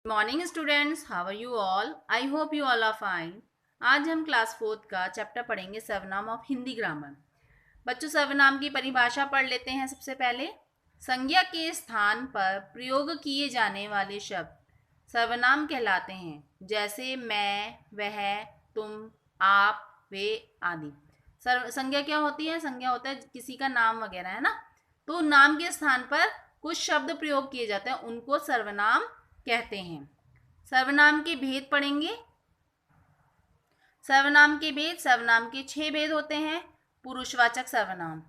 Morning students, how are you all? I hope you all are fine. आज हम class fourth का chapter पढ़ेंगे सर्वनाम ऑफ हिंदी ग्रामर। बच्चों, सर्वनाम की परिभाषा पढ़ लेते हैं। सबसे पहले संज्ञा के स्थान पर प्रयोग किए जाने वाले शब्द सर्वनाम कहलाते हैं, जैसे मैं, वह, तुम, आप, वे आदि। संज्ञा क्या होती है? संज्ञा होता है किसी का नाम वगैरह, है ना। तो नाम के स्थान पर कुछ शब्द प्रयोग किए जाते हैं, उनको सर्वनाम कहते हैं। सर्वनाम के भेद पढ़ेंगे। सर्वनाम के भेद, सर्वनाम के 6 भेद होते हैं। पुरुषवाचक सर्वनाम,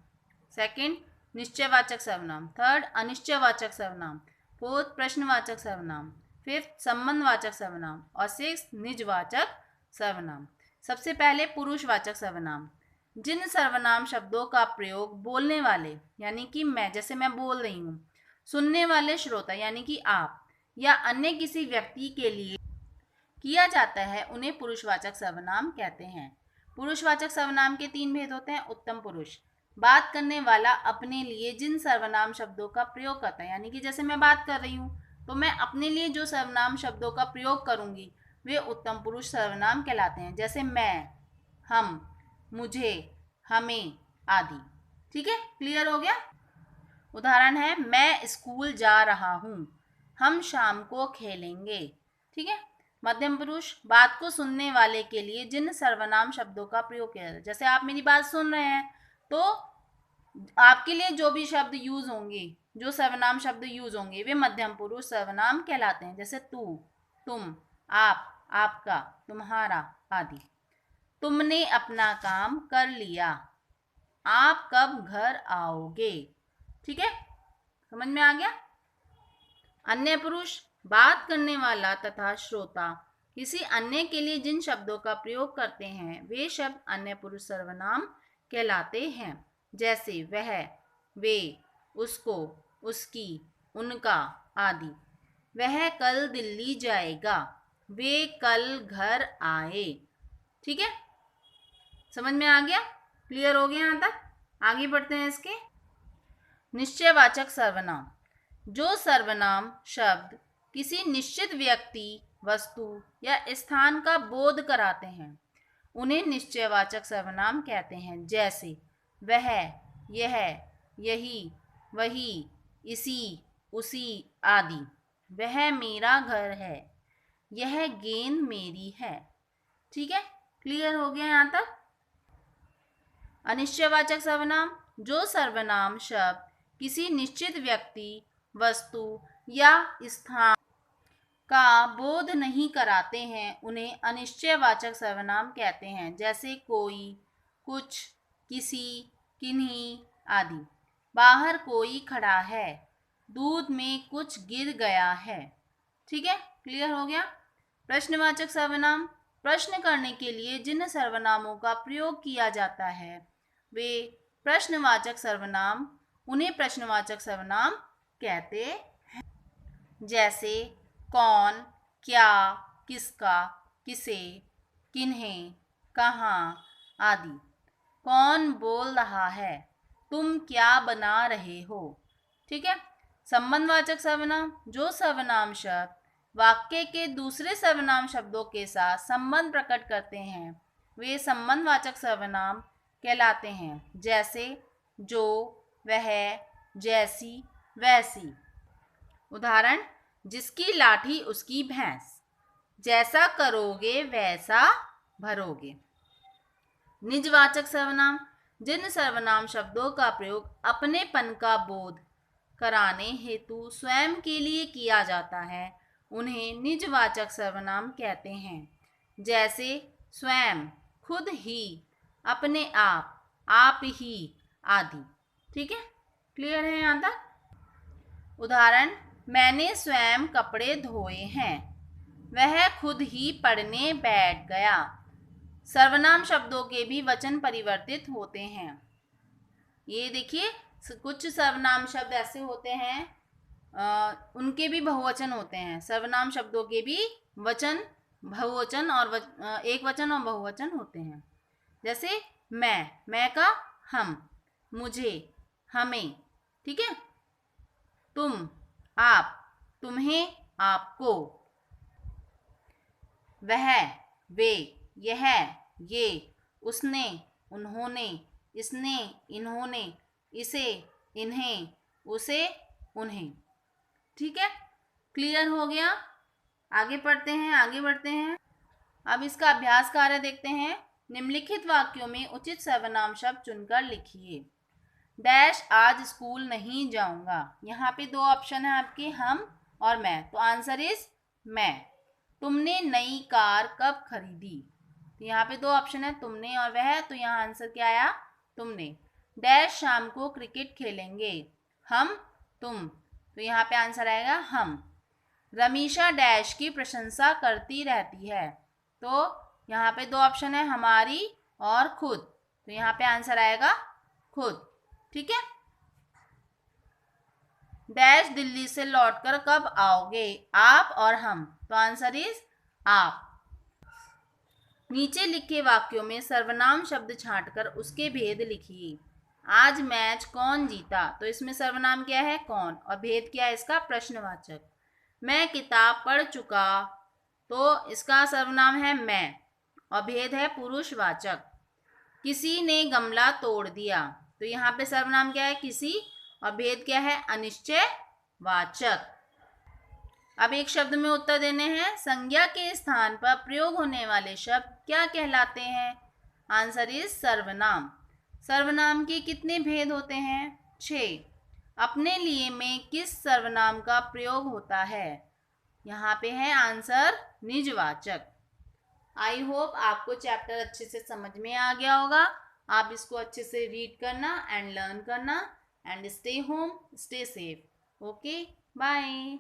सेकंड निश्चयवाचक सर्वनाम, थर्ड अनिश्चयवाचक सर्वनाम, फोर्थ प्रश्नवाचक सर्वनाम, फिफ्थ संबंधवाचक सर्वनाम और सिक्स्थ निजवाचक सर्वनाम। सबसे पहले पुरुषवाचक सर्वनाम। जिन सर्वनाम शब्दों का प्रयोग बोलने वाले यानी कि मैं, जैसे मैं बोल रही हूँ, सुनने वाले श्रोता यानी कि आप, या अन्य किसी व्यक्ति के लिए किया जाता है, उन्हें पुरुषवाचक सर्वनाम कहते हैं। पुरुषवाचक सर्वनाम के 3 भेद होते हैं। उत्तम पुरुष, बात करने वाला अपने लिए जिन सर्वनाम शब्दों का प्रयोग करता है, यानी कि जैसे मैं बात कर रही हूँ तो मैं अपने लिए जो सर्वनाम शब्दों का प्रयोग करूंगी वे उत्तम पुरुष सर्वनाम कहलाते हैं, जैसे मैं, हम, मुझे, हमें आदि। ठीक है, क्लियर हो गया। उदाहरण है, मैं स्कूल जा रहा हूँ, हम शाम को खेलेंगे। ठीक है। मध्यम पुरुष, बात को सुनने वाले के लिए जिन सर्वनाम शब्दों का प्रयोग किया जाता है, जैसे आप मेरी बात सुन रहे हैं तो आपके लिए जो भी शब्द यूज होंगे, जो सर्वनाम शब्द यूज होंगे, वे मध्यम पुरुष सर्वनाम कहलाते हैं, जैसे तू, तुम, आप, आपका, तुम्हारा आदि। तुमने अपना काम कर लिया, आप कब घर आओगे। ठीक है, समझ में आ गया। अन्य पुरुष, बात करने वाला तथा श्रोता किसी अन्य के लिए जिन शब्दों का प्रयोग करते हैं, वे शब्द अन्य पुरुष सर्वनाम कहलाते हैं, जैसे वह, वे, उसको, उसकी, उनका आदि। वह कल दिल्ली जाएगा, वे कल घर आए। ठीक है, समझ में आ गया, क्लियर हो गया यहाँ तक। आगे बढ़ते हैं इसके। निश्चयवाचक सर्वनाम। जो सर्वनाम शब्द किसी निश्चित व्यक्ति, वस्तु या स्थान का बोध कराते हैं, उन्हें निश्चयवाचक सर्वनाम कहते हैं, जैसे वह, यह, यही, वही, इसी, उसी आदि। वह मेरा घर है, यह गेंद मेरी है। ठीक है, क्लियर हो गया यहाँ तक। अनिश्चयवाचक सर्वनाम। जो सर्वनाम शब्द किसी निश्चित व्यक्ति, वस्तु या स्थान का बोध नहीं कराते हैं, उन्हें अनिश्चयवाचक सर्वनाम कहते हैं, जैसे कोई, कुछ, किसी, किन्हीं आदि। बाहर कोई खड़ा है, दूध में कुछ गिर गया है। ठीक है, क्लियर हो गया। प्रश्नवाचक सर्वनाम। प्रश्न करने के लिए जिन सर्वनामों का प्रयोग किया जाता है, वे प्रश्नवाचक सर्वनाम, उन्हें प्रश्नवाचक सर्वनाम कहते हैं, जैसे कौन, क्या, किसका, किसे, किन्हें, कहाँ आदि। कौन बोल रहा है, तुम क्या बना रहे हो। ठीक है। संबंधवाचक सर्वनाम। जो सर्वनाम शब्द वाक्य के दूसरे सर्वनाम शब्दों के साथ संबंध प्रकट करते हैं, वे संबंधवाचक सर्वनाम कहलाते हैं, जैसे जो, वह, जैसी, वैसी। उदाहरण, जिसकी लाठी उसकी भैंस, जैसा करोगे वैसा भरोगे। निजवाचक सर्वनाम। जिन सर्वनाम शब्दों का प्रयोग अपनेपन का बोध कराने हेतु स्वयं के लिए किया जाता है, उन्हें निजवाचक सर्वनाम कहते हैं, जैसे स्वयं, खुद ही, अपने आप ही आदि। ठीक है, क्लियर है यहाँ तक। उदाहरण, मैंने स्वयं कपड़े धोए हैं, वह खुद ही पढ़ने बैठ गया। सर्वनाम शब्दों के भी वचन परिवर्तित होते हैं। ये देखिए, कुछ सर्वनाम शब्द ऐसे होते हैं, उनके भी बहुवचन होते हैं। सर्वनाम शब्दों के भी वचन, बहुवचन और एक वचन और बहुवचन होते हैं, जैसे मैं का हम, मुझे, हमें। ठीक है। तुम, आप, तुम्हें, आपको, वह, वे, यह, ये, उसने, उन्होंने, इसने, इन्होंने, इसे, इन्हें, उसे, उन्हें। ठीक है, क्लियर हो गया। आगे पढ़ते हैं, आगे बढ़ते हैं। अब इसका अभ्यास कार्य देखते हैं। निम्नलिखित वाक्यों में उचित सर्वनाम शब्द चुनकर लिखिए। डैश आज स्कूल नहीं जाऊंगा। यहाँ पे दो ऑप्शन है आपके, हम और मैं, तो आंसर इज मैं। तुमने नई कार कब खरीदी? तो यहाँ पे दो ऑप्शन है, तुमने और वह, तो यहाँ आंसर क्या आया? तुमने। डैश शाम को क्रिकेट खेलेंगे। हम, तुम, तो यहाँ पे आंसर आएगा हम। रमीशा डैश की प्रशंसा करती रहती है। तो यहाँ पे दो ऑप्शन है, हमारी और खुद, तो यहाँ पे आंसर आएगा खुद। ठीक है। डैश दिल्ली से लौटकर कब आओगे? आप और हम, तो आंसर इज आप। नीचे लिखे वाक्यों में सर्वनाम शब्द छांटकर उसके भेद लिखिए। आज मैच कौन जीता? तो इसमें सर्वनाम क्या है? कौन, और भेद क्या है इसका? प्रश्नवाचक। मैं किताब पढ़ चुका, तो इसका सर्वनाम है मैं, और भेद है पुरुषवाचक। किसी ने गमला तोड़ दिया, तो यहाँ पे सर्वनाम क्या है? किसी, और भेद क्या है? अनिश्चयवाचक। अब एक शब्द में उत्तर देने हैं। संज्ञा के स्थान पर प्रयोग होने वाले शब्द क्या कहलाते हैं? आंसर इज सर्वनाम। सर्वनाम के कितने भेद होते हैं? 6। अपने लिए में किस सर्वनाम का प्रयोग होता है? यहाँ पे है आंसर निजवाचक। आई होप आपको चैप्टर अच्छे से समझ में आ गया होगा। आप इसको अच्छे से रीड करना एंड लर्न करना, and stay home, stay safe. Okay, bye.